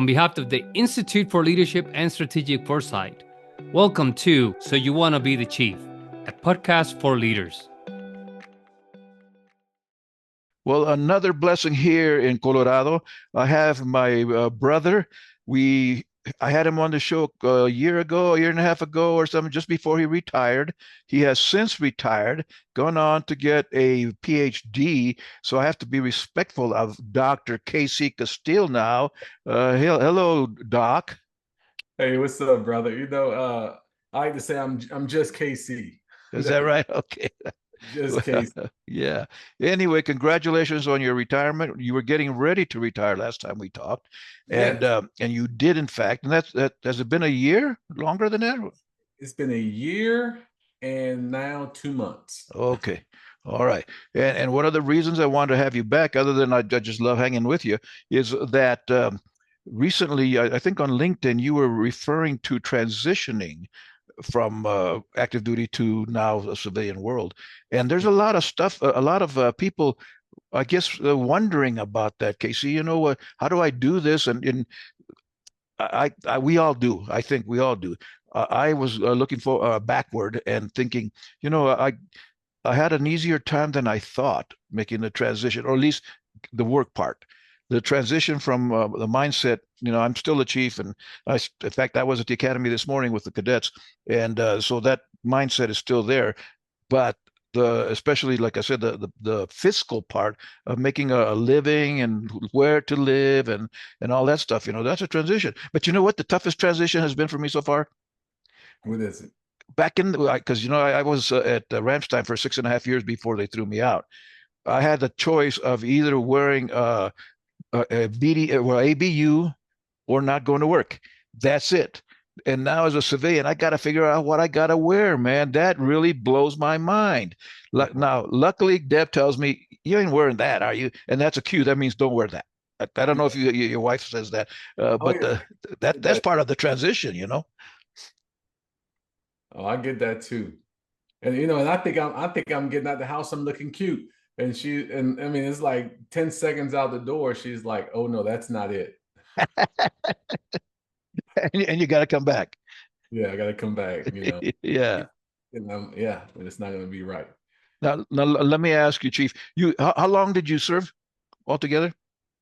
on behalf of the Institute for Leadership and Strategic Foresight. Welcome to So You Want to Be the Chief, a podcast for leaders. Well, another blessing here in Colorado. I have my brother. I had him on the show a year ago, a year and a half ago, or something, just before he retired. He has since retired, gone on to get a PhD. So I have to be respectful of Dr. KC CASTILLE now. Hello, Doc. Hey, what's up, brother? I like to say I'm just KC. Is that right? Okay. Just KC. Yeah. Anyway, congratulations on your retirement. You were getting ready to retire last time we talked, and Yes. and you did, in fact. And that has it been a year? Longer than that? It's been a year and now 2 months. Okay. All right. And one of the reasons I wanted to have you back, other than I just love hanging with you, is that recently, I think on LinkedIn, you were referring to transitioning from active duty to now a civilian world. And there's a lot of stuff, a lot of people, I guess, wondering about that, Casey. How do I do this? And we all do. I think we all do. I was looking for backward and thinking, I had an easier time than I thought making the transition, or at least the work part. The transition from the mindset, I'm still a chief, and in fact, I was at the academy this morning with the cadets, and so that mindset is still there. But especially, like I said, the fiscal part of making a living and where to live and all that stuff, that's a transition. But you know what? The toughest transition has been for me so far. What is it? Back in, because I was at Ramstein for 6.5 years before they threw me out. I had the choice of either wearing a BD or ABU or not going to work. That's it. And now as a civilian, I got to figure out what I got to wear, man. That really blows my mind. Now, luckily, Deb tells me, you ain't wearing that, are you? And that's a cue. That means don't wear that. I don't know if your wife says that, but yeah. that's part of the transition. Oh, I get that too. And I think I'm getting out the house, I'm looking cute. And I mean, it's like 10 seconds out the door, she's like, "Oh no, that's not it." And you got to come back. Yeah, I gotta come back, Yeah. yeah, and it's not gonna be right. Now, let me ask you, Chief. How long did you serve altogether?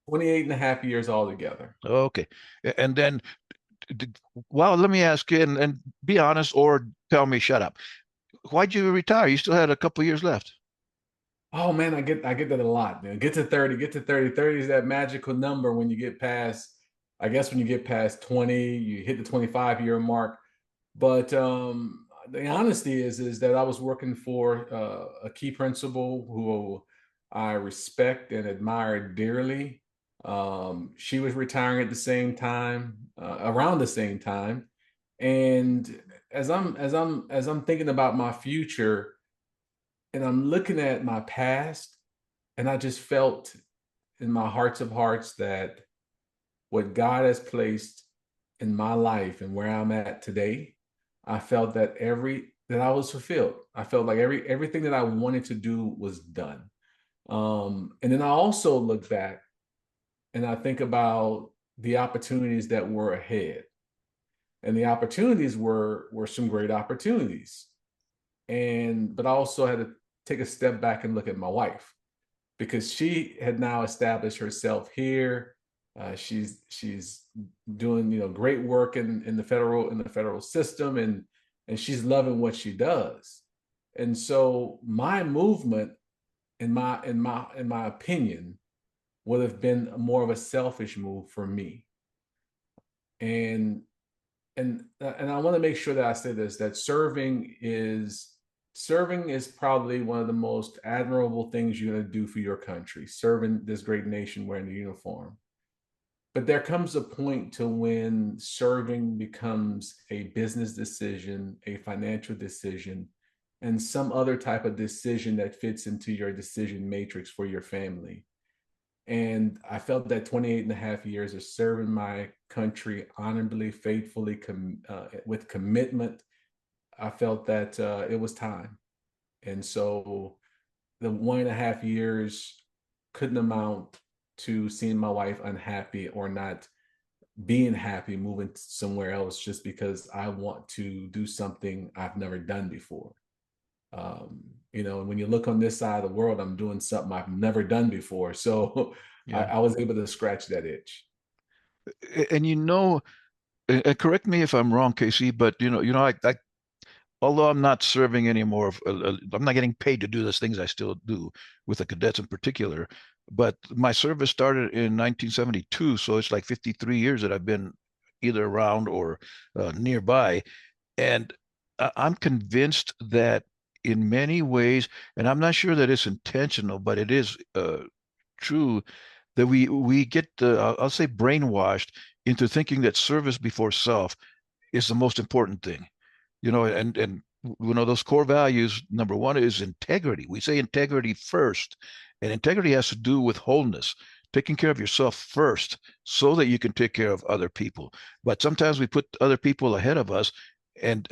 28 and a half years altogether. Okay. And then, well, let me ask you, and be honest, or tell me, shut up. Why'd you retire? You still had a couple years left. Oh man, I get that a lot, man. Get to 30, get to 30. 30 is that magical number when you get past, I guess when you get past 20, you hit the 25-year mark. But the honesty is that I was working for a key principal who I respect and admire dearly. She was retiring at the same time, around the same time, and as I'm thinking about my future, and I'm looking at my past, and I just felt in my hearts of hearts that what God has placed in my life and where I'm at today, I felt that I was fulfilled. I felt like everything that I wanted to do was done. And then I also look back and I think about the opportunities that were ahead. And the opportunities were some great opportunities. But I also had to take a step back and look at my wife, because she had now established herself here. She's doing great work in the federal system, and she's loving what she does. And so my movement, in my opinion, would have been more of a selfish move for me. And and I want to make sure that I say this, that serving is probably one of the most admirable things you're going to do for your country, serving this great nation wearing the uniform. But there comes a point to when serving becomes a business decision, a financial decision, and some other type of decision that fits into your decision matrix for your family. And I felt that 28 and a half years of serving my country honorably, faithfully, with commitment, I felt that it was time. And so the 1.5 years couldn't amount to seeing my wife unhappy or not being happy moving somewhere else just because I want to do something I've never done before. You know, and when you look on this side of the world, I'm doing something I've never done before. So Yeah. I was able to scratch that itch. And correct me if I'm wrong, KC, but I although I'm not serving anymore, I'm not getting paid to do those things I still do with the cadets in particular. But my service started in 1972, so it's like 53 years that I've been either around or nearby. And I'm convinced that in many ways, and I'm not sure that it's intentional, but it is true that we get, I'll say, brainwashed into thinking that service before self is the most important thing. And those core values, number one is integrity. We say integrity first, and integrity has to do with wholeness, taking care of yourself first so that you can take care of other people. But sometimes we put other people ahead of us, and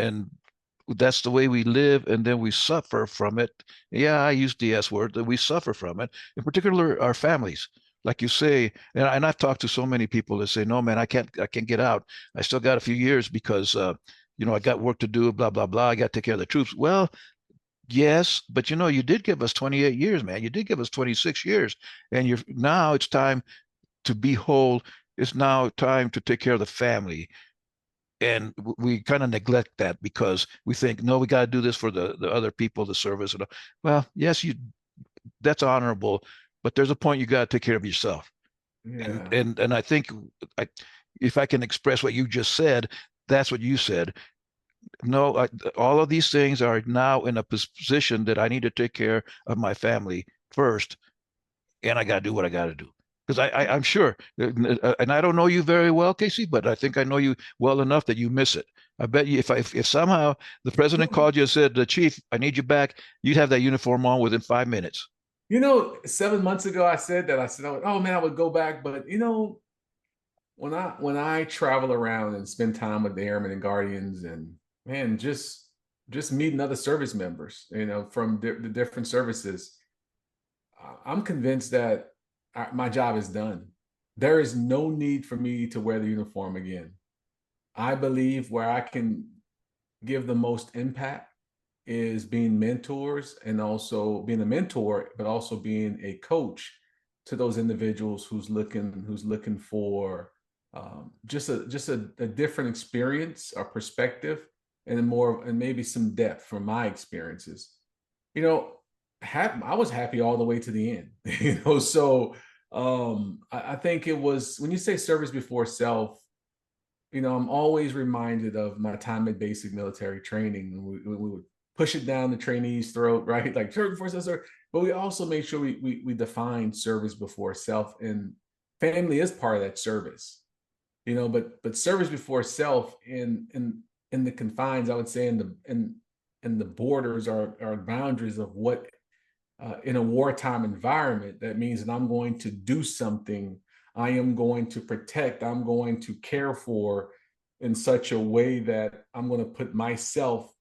that's the way we live, and then we suffer from it. Yeah, I use the S word, that we suffer from it, in particular our families. Like you say, and I've talked to so many people that say, no, man, I can't get out. I still got a few years because I got work to do, blah, blah, blah. I got to take care of the troops. Well, yes, but you did give us 28 years, man. You did give us 26 years. And now it's time to be whole. It's now time to take care of the family. And we kind of neglect that because we think, no, we got to do this for the other people, the service. Well, yes, that's honorable, but there's a point you got to take care of yourself. And Yeah. and I think I, if I can express what you just said, that's what you said. No, all of these things are now in a position that I need to take care of my family first, and I got to do what I got to do. Because I'm sure, and I don't know you very well, Casey, but I think I know you well enough that you miss it. I bet you if somehow the president called you and said, "The chief, I need you back," you'd have that uniform on within 5 minutes. 7 months ago, I said that. I said, "Oh man, I would go back." But when I travel around and spend time with the airmen and guardians, and man, just meeting other service members, from the different services, I'm convinced that my job is done. There is no need for me to wear the uniform again. I believe where I can give the most impact is being mentors, and also being a mentor, but also being a coach to those individuals who's looking for just a different experience or perspective, and maybe some depth from my experiences. You know, I was happy all the way to the end. So I think it was, when you say service before self, I'm always reminded of my time at basic military training. We would push it down the trainee's throat, right? Like service before self, sir. But we also make sure we define service before self, and family is part of that service. But service before self in the confines, I would say, in the borders or boundaries of what, in a wartime environment, that means that I'm going to do something. I am going to protect, I'm going to care for, in such a way that I'm going to put myself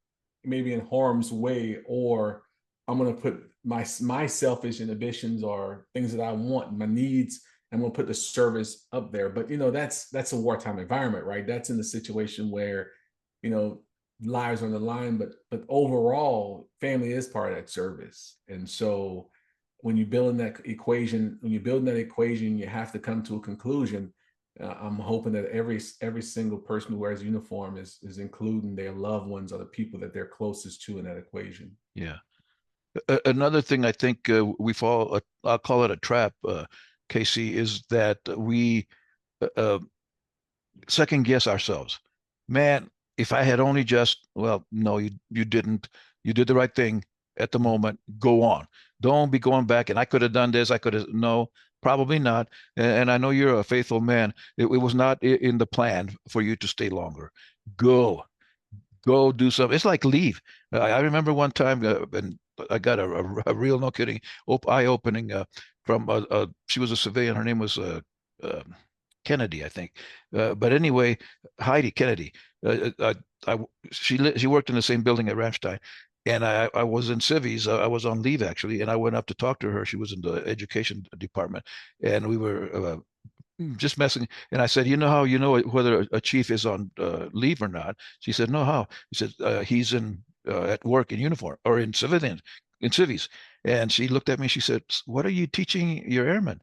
maybe in harm's way, or I'm going to put my selfish inhibitions or things that I want, my needs. I'm going to put the service up there. But that's a wartime environment, right? That's in the situation where you know lives are on the line, but overall, family is part of that service. And so when you build in that equation, you have to come to a conclusion. I'm hoping that every single person who wears a uniform is including their loved ones or the people that they're closest to in that equation. Yeah. Another thing I think we fall, I'll call it a trap, Casey, is that we uh, second guess ourselves. Man, if I had only just, well, no, you didn't. You did the right thing at the moment. Go on. Don't be going back. And I could have done this. I could have, no, probably not. And I know you're a faithful man. It was not in the plan for you to stay longer. Go, go do something. It's like leave. I remember one time, and I got a real, no kidding, eye-opening from she was a civilian. Her name was uh, Kennedy, I think. But anyway, Heidi Kennedy. She worked in the same building at Ramstein, and I was in civies. I was on leave actually, and I went up to talk to her. She was in the education department, and we were just messing. And I said, you know how you know whether a chief is on leave or not? She said, no, how? He said, he's in at work in uniform or in civilian, in civies. And she looked at me. She said, what are you teaching your airmen?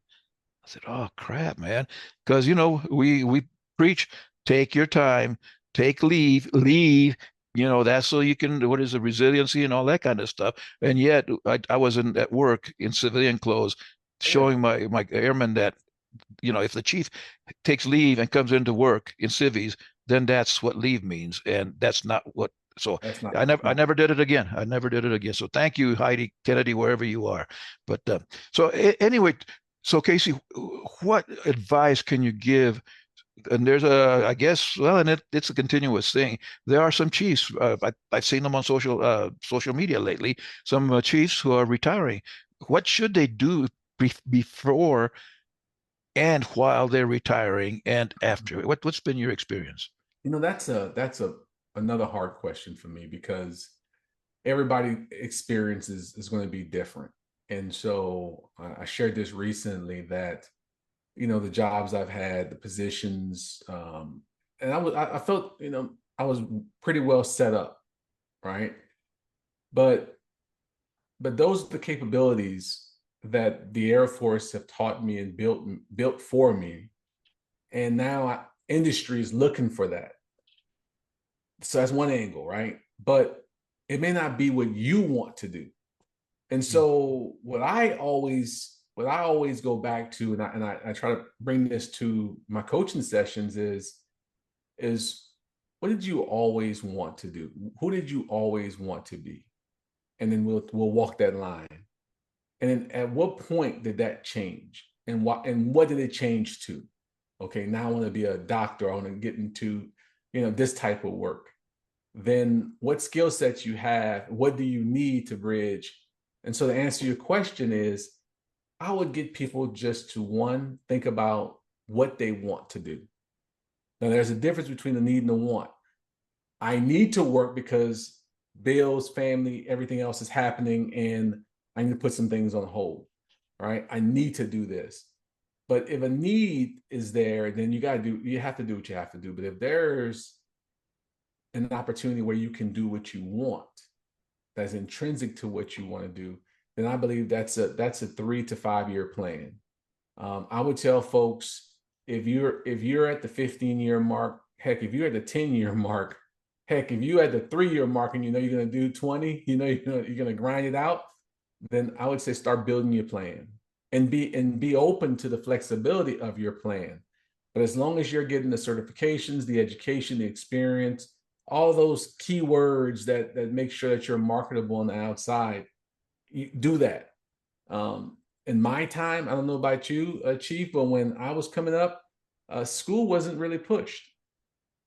I said, oh crap, man. Because we preach, take your time, take leave. That's so you can, what is the resiliency and all that kind of stuff. And yet I was at work in civilian clothes, Yeah, showing my airmen that, if the chief takes leave and comes into work in civies, then that's what leave means. And that's not what, so that's not I no. never did it again. I never did it again. So thank you, Heidi Kennedy, wherever you are. But anyway, so Casey, what advice can you give? And there's I guess, well, and it's a continuous thing. There are some chiefs. I've seen them on social media lately. Some chiefs who are retiring. What should they do before and while they're retiring and after? What's been your experience? That's a another hard question for me because everybody experiences is going to be different. And so I shared this recently that the jobs I've had, the positions, and I felt I was pretty well set up, right? But those are the capabilities that the Air Force have taught me and built for me, and now industry is looking for that. So that's one angle, right? But it may not be what you want to do. And so what I always go back to, and I try to bring this to my coaching sessions is what did you always want to do? Who did you always want to be? And then we'll walk that line. And then at what point did that change? And what did it change to? Okay, now I want to be a doctor. I want to get into, this type of work. Then what skill sets you have? What do you need to bridge? And so to answer your question is, I would get people just to one, think about what they want to do. Now there's a difference between the need and the want. I need to work because bills, family, everything else is happening, and I need to put some things on hold. Right? I need to do this. But if a need is there, then you have to do what you have to do. But if there's an opportunity where you can do what you want, that's intrinsic to what you want to do, then I believe that's a 3 to 5 year plan. I would tell folks, if you're at the 15-year mark, heck, if you're at the 10-year mark, heck, if you at the 3 year mark and you're going to do 20, you're going to grind it out, then I would say start building your plan and be open to the flexibility of your plan. But as long as you're getting the certifications, the education, the experience, all those keywords that make sure that you're marketable on the outside, you do that. In my time, I don't know about you, Chief, but when I was coming up, school wasn't really pushed.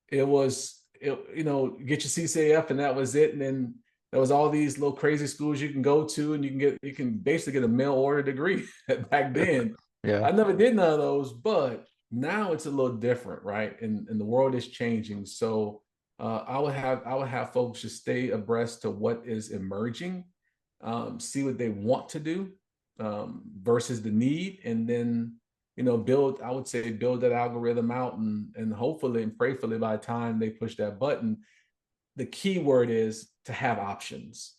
It was, get your CCAF and that was it. And then there was all these little crazy schools you can go to, and you can basically get a mail order degree back then. Yeah. I never did none of those, but now it's a little different, right? And the world is changing. So I would have folks just stay abreast to what is emerging, see what they want to do, versus the need, and then build. I would say build that algorithm out, and hopefully and prayerfully by the time they push that button, the key word is to have options.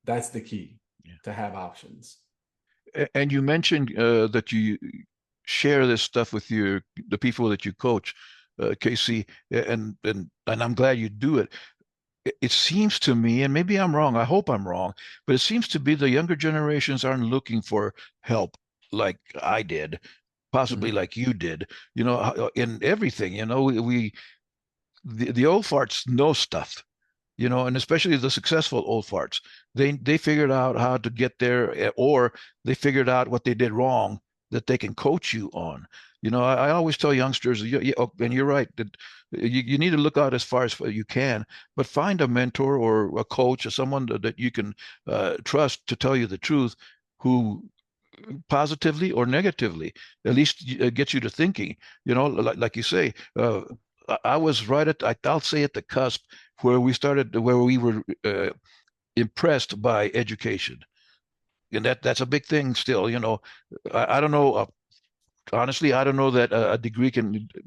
That's the key, Yeah. to have options. And you mentioned that you share this stuff with the people that you coach, KC, and I'm glad you do it. It seems to me, and maybe I'm wrong, I hope I'm wrong, but it seems to be the younger generations aren't looking for help like I did, possibly Mhm. like you did, in everything. The old farts know stuff, and especially the successful old farts. They figured out how to get there, or they figured out what they did wrong that they can coach you on. I always tell youngsters, and you're right, that you need to look out as far as you can, but find a mentor or a coach or someone that you can trust to tell you the truth, who positively or negatively at least gets you to thinking. Like you say, I was right I'll say at the cusp where we were impressed by education, and that's a big thing still. I don't know. honestly, I don't know that a degree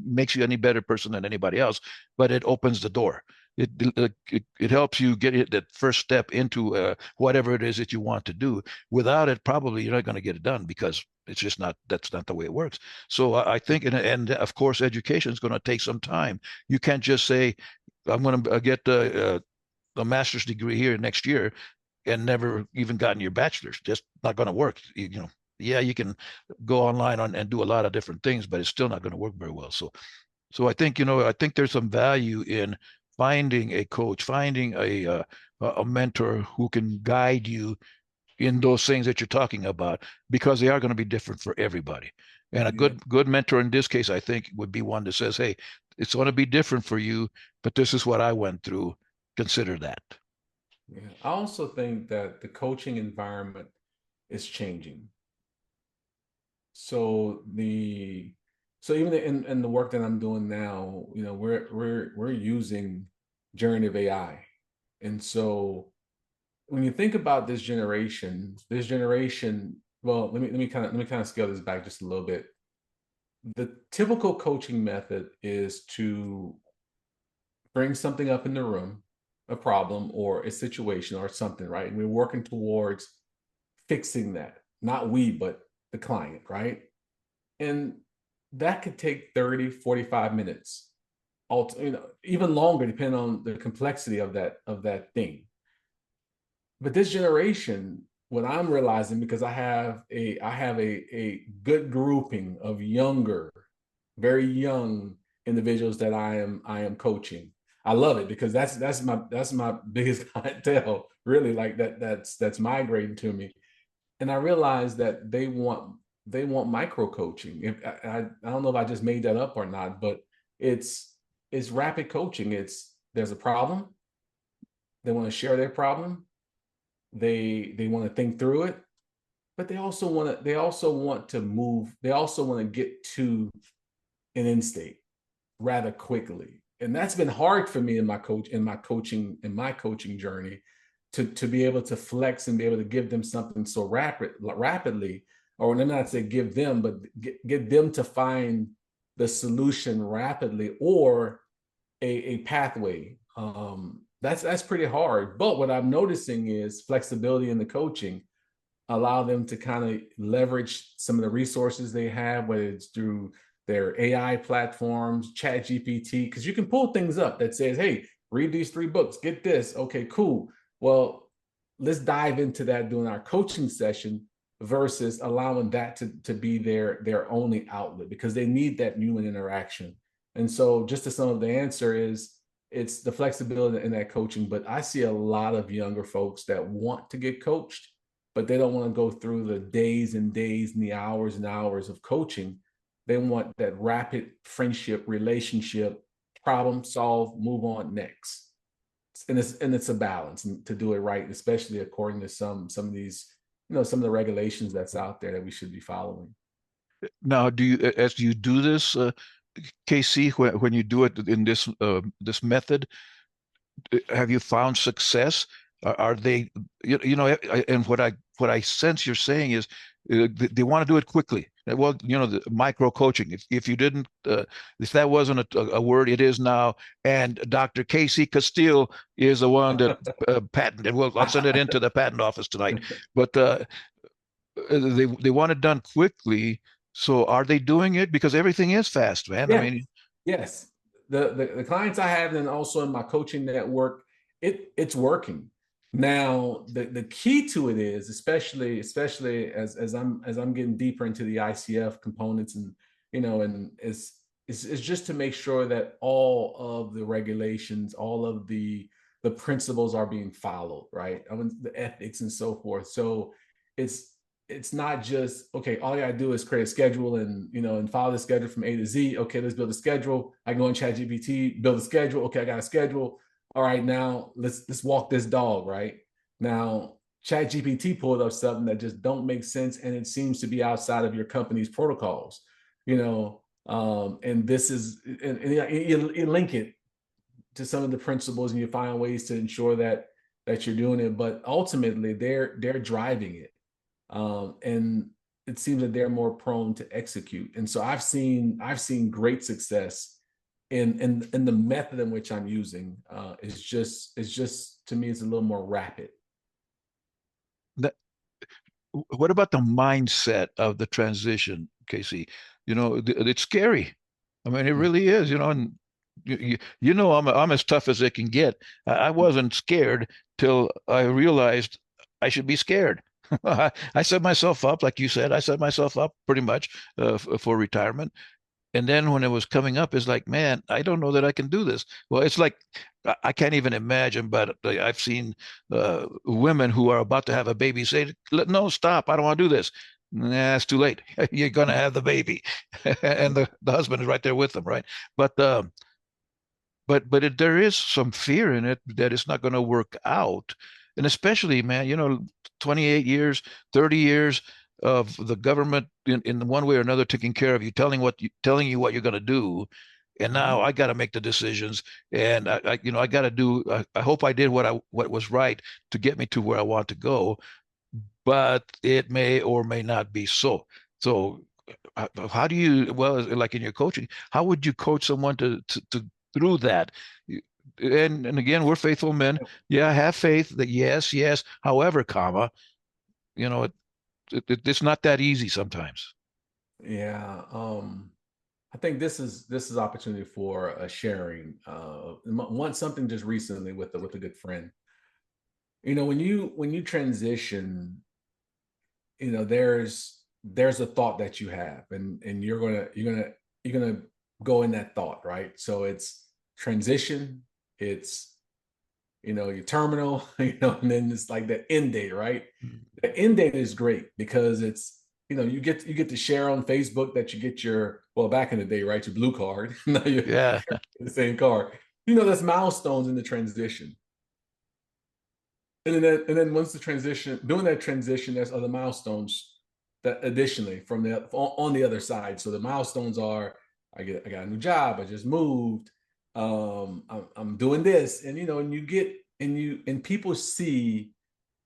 makes you any better person than anybody else, but it opens the door. It helps you get that first step into whatever it is that you want to do. Without it, probably you're not going to get it done because it's just not, that's not the way it works. So I think, and of course, education is going to take some time. You can't just say, I'm going to get a master's degree here next year and never even gotten your bachelor's. Just not going to work. Yeah, you can go online and do a lot of different things, but it's still not going to work very well. So I think, I think there's some value in finding a coach, finding a mentor who can guide you in those things that you're talking about, because they are going to be different for everybody. And a good mentor in this case, I think, would be one that says, hey, it's going to be different for you, but this is what I went through. Consider that. Yeah. I also think that the coaching environment is changing. So even in the work that I'm doing now, we're using generative AI. And so when you think about this generation, well, let me kind of scale this back just a little bit. The typical coaching method is to bring something up in the room, a problem or a situation or something, right? And we're working towards fixing that. Not we, but the client, right? And that could take 30, 45 minutes, even longer, depending on the complexity of that thing. But this generation, what I'm realizing, because I have a good grouping of younger, very young individuals that I am coaching. I love it because that's my biggest clientele, really, like that's migrating to me. And I realized that they want micro coaching. If I don't know if I just made that up or not, but it's rapid coaching. There's a problem, they want to share their problem, they want to think through it, but they also want to move, they also want to get to an end state rather quickly. And that's been hard for me in my coaching journey, to be able to flex and be able to give them something so rapidly, or let me not say give them, but get them to find the solution rapidly, or a pathway. That's pretty hard. But what I'm noticing is flexibility in the coaching allow them to kind of leverage some of the resources they have, whether it's through their AI platforms, Chat GPT, because you can pull things up that says, hey, read these 3 books, get this. Okay, cool. Well, let's dive into that during our coaching session versus allowing that to be their only outlet, because they need that human interaction. And so just to sum up the answer is, it's the flexibility in that coaching. But I see a lot of younger folks that want to get coached, but they don't want to go through the days and days and the hours and hours of coaching. They want that rapid friendship, relationship, problem solve, move on next. And it's a balance to do it right, especially according to some of these, some of the regulations that's out there that we should be following. Now, as you do this, KC, when you do it in this method, have you found success? Are they, and what I sense you're saying is they want to do it quickly. Well, the micro coaching. If you didn't, if that wasn't a word, it is now. And Dr. KC CASTILLE is the one that patented. Well, I'll send it into the patent office tonight. But they want it done quickly. So are they doing it? Because everything is fast, man. Yes. I mean, yes. The clients I have, and also in my coaching network, it's working. Now, the key to it is, especially as I'm getting deeper into the ICF components, and and it's just to make sure that all of the regulations, all of the principles are being followed, right? I mean, the ethics and so forth. So it's not just, okay, all you gotta do is create a schedule and and follow the schedule from A to Z. Okay, let's build a schedule. I go in Chat GPT, build a schedule. Okay, I got a schedule. All right, now let's walk this dog, right? Now, Chat GPT pulled up something that just don't make sense, and it seems to be outside of your company's protocols. And this is, and you link it to some of the principles, and you find ways to ensure that you're doing it. But ultimately, they're driving it. And it seems that they're more prone to execute. And so I've seen great success in the method in which I'm using. It's just to me, it's a little more rapid. That, what about the mindset of the transition, KC? It's scary. I mean, it really is, and I'm as tough as it can get. I wasn't scared till I realized I should be scared. I set myself up, like you said, I set myself up pretty much for retirement. And then when it was coming up, it's like, man, I don't know that I can do this. Well, it's like I can't even imagine, but I've seen women who are about to have a baby say, no, stop, I don't want to do this. Nah, it's too late. You're going to have the baby. And the husband is right there with them, right? But there is some fear in it that it's not going to work out. And especially, man, 28 years, 30 years of the government in one way or another taking care of you, telling you what you're going to do. And now I got to make the decisions, and I got to do. I hope I did what was right to get me to where I want to go, but it may or may not be so. So, how do you? Well, like in your coaching, how would you coach someone to through that? And again, we're faithful men. Yeah, have faith that yes, yes. However, comma, it's not that easy sometimes. Yeah. I think this is opportunity for a sharing. One something just recently with a good friend. When you transition, there's a thought that you have, and you're gonna go in that thought, right? So it's transition, it's your terminal, and then it's like the end date, right? The end date is great because it's you get to share on Facebook that you get your, well, back in the day, right, your blue card. Now you Yeah. the same card. That's milestones in the transition. And then once the transition, during that transition, there's other milestones that additionally from on the other side. So the milestones are, I got a new job, I just moved, I'm doing this, and you get and people see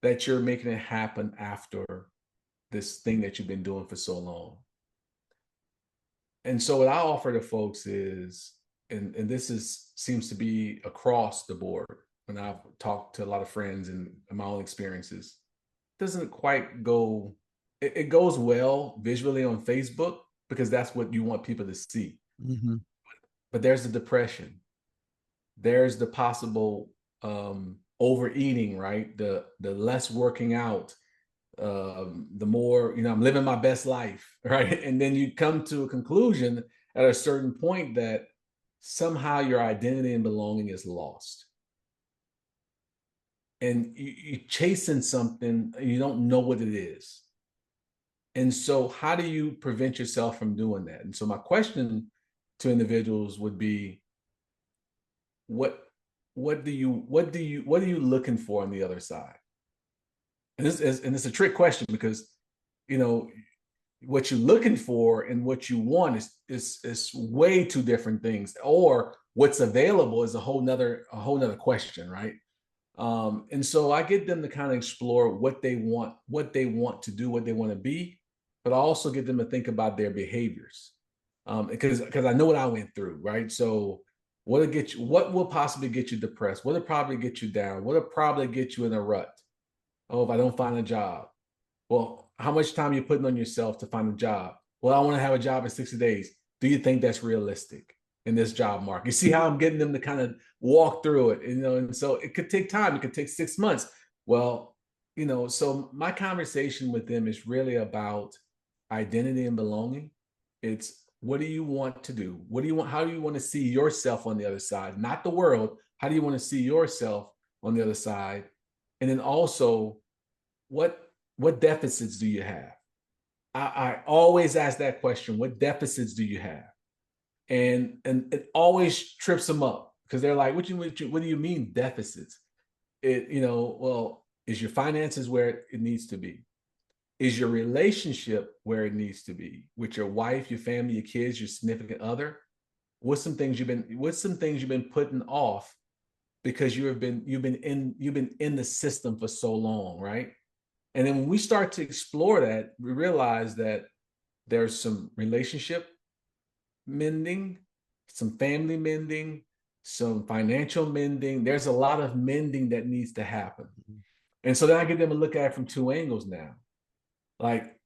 that you're making it happen after this thing that you've been doing for so long. And so what I offer to folks is, and this seems to be across the board when I've talked to a lot of friends and my own experiences, doesn't quite go, it goes well visually on Facebook because that's what you want people to see. Mm-hmm. But there's the depression. There's the possible overeating, right? The less working out, the more, I'm living my best life, right? And then you come to a conclusion at a certain point that somehow your identity and belonging is lost. And you're chasing something, you don't know what it is. And so how do you prevent yourself from doing that? And so my question to individuals would be, what are you looking for on the other side? And it's a trick question because what you're looking for and what you want is way two different things, or what's available is a whole nother question, right? And so I get them to kind of explore what they want to do, what they want to be, but I also get them to think about their behaviors, because I know what I went through, right? So what will possibly get you depressed? What'll probably get you down? What'll probably get you in a rut? Oh, if I don't find a job. Well, how much time are you putting on yourself to find a job? Well, I want to have a job in 60 days. Do you think that's realistic in this job market? You see how I'm getting them to kind of walk through it, and so it could take time. It could take 6 months. Well, so my conversation with them is really about identity and belonging. It's, what do you want to do? How do you want to see yourself on the other side? Not the world. How do you want to see yourself on the other side? And then also, what deficits do you have? I always ask that question. What deficits do you have? And it always trips them up because they're like, what do you mean deficits? Well, is your finances where it needs to be? Is your relationship where it needs to be with your wife, your family, your kids, your significant other? What's some things you've been putting off because you've been in the system for so long, right? And then when we start to explore that, we realize that there's some relationship mending, some family mending, some financial mending. There's a lot of mending that needs to happen. And so then I get them to look at it from two angles now. Like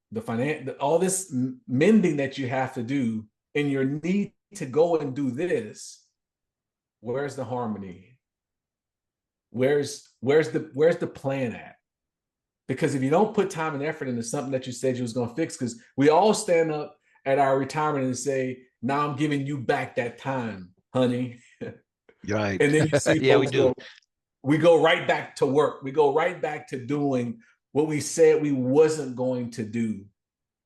all this mending that you have to do and your need to go and do this, where's the harmony? Where's the plan at? Because if you don't put time and effort into something that you said you was going to fix, because we all stand up at our retirement and say, now I'm giving you back that time, honey. Right. And then you see yeah, we folks do. We go right back to work. We go right back to doing what we said we wasn't going to do.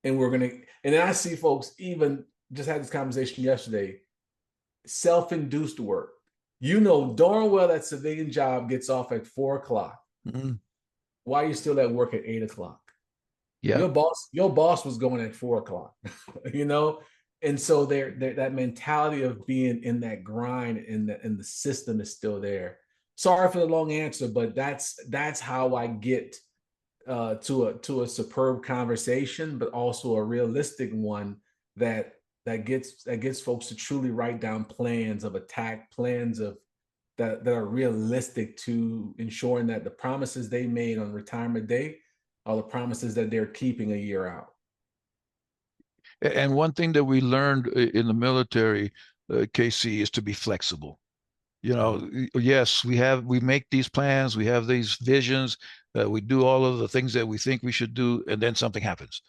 And and then I see folks, even just had this conversation yesterday, self-induced work. You know darn well that civilian job gets off at 4:00. Mm-hmm. Why are you still at work at 8:00? Yeah. Your boss was going at 4:00, you know? And so that mentality of being in that grind and the system is still there. Sorry for the long answer, but that's how I get to a superb conversation, but also a realistic one that gets folks to truly write down plans of attack, plans of that are realistic to ensuring that the promises they made on retirement day are the promises that they're keeping a year out. And one thing that we learned in the military, KC, is to be flexible. You know, yes, we make these plans, we have these visions, we do all of the things that we think we should do, and then something happens,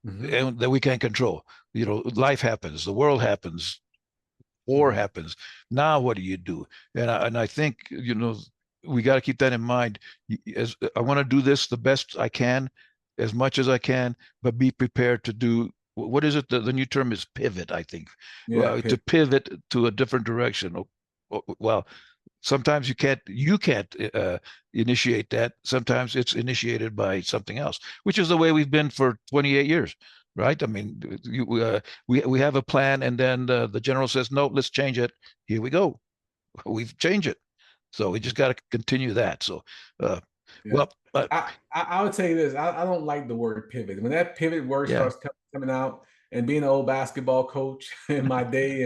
and that we can't control. You know, life happens, the world happens, war happens. Now, what do you do? And I think, you know, we got to keep that in mind. As I want to do this the best I can, as much as I can, but be prepared to do. What is it? The new term is pivot, I think. Yeah, to pivot to a different direction. Well, sometimes you can't initiate that. Sometimes it's initiated by something else, which is the way we've been for 28 years, right? I mean, we have a plan, and then the general says, no, let's change it. Here we go. We've changed it. So we just got to continue that. So, well, I would tell you this. I don't like the word pivot. When that pivot word starts coming out, and being an old basketball coach in my day,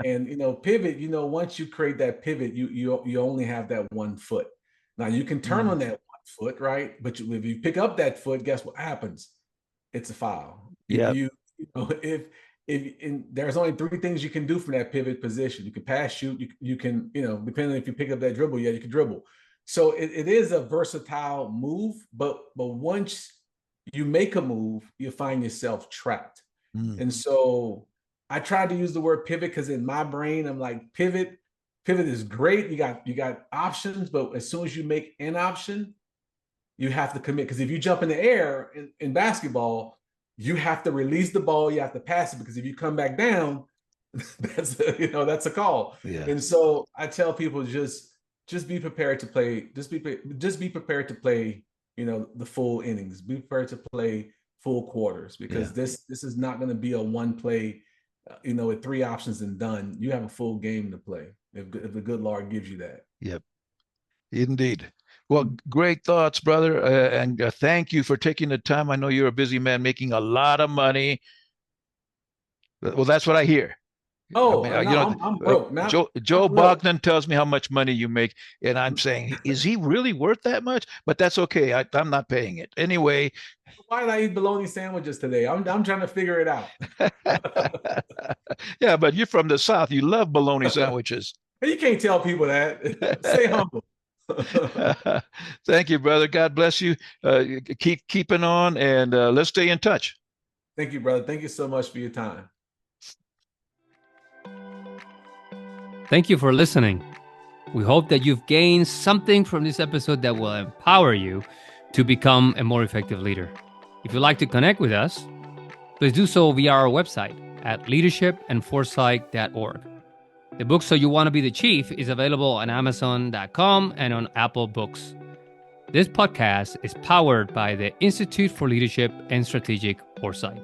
and you know, pivot, you know, once you create that pivot, you only have that one foot. Now you can turn on that one foot, right? But if you pick up that foot, guess what happens? It's a foul. Yeah. You know, if there's only three things you can do from that pivot position. You can pass, shoot, you can, you know, depending if you pick up that dribble, you can dribble. So it is a versatile move, but once you make a move, you find yourself trapped. And so I tried to use the word pivot because in my brain, I'm like, pivot is great. You got options, but as soon as you make an option, you have to commit. Because if you jump in the air in basketball, you have to release the ball, you have to pass it, because if you come back down, that's a call. Yeah. And so I tell people just be prepared to play, just be prepared to play, you know, the full innings. Be prepared to play full quarters, because this is not going to be a one play, you know, with three options and done. You have a full game to play if the good Lord gives you that. Yep, indeed. Well, great thoughts, brother, and thank you for taking the time. I know you're a busy man making a lot of money. Well, that's what I hear. Oh, I mean, I'm broke. Joe Bogdan tells me how much money you make, and I'm saying, is he really worth that much? But that's okay. I'm not paying it anyway. Why did I eat bologna sandwiches today? I'm trying to figure it out. Yeah, but you're from the South. You love bologna sandwiches. You can't tell people that. Stay humble. Thank you, brother. God bless you. Keep keeping on, and let's stay in touch. Thank you, brother. Thank you so much for your time. Thank you for listening. We hope that you've gained something from this episode that will empower you to become a more effective leader. If you'd like to connect with us, please do so via our website at leadershipandforesight.org. The book So You Want to Be the Chief is available on Amazon.com and on Apple Books. This podcast is powered by the Institute for Leadership and Strategic Foresight.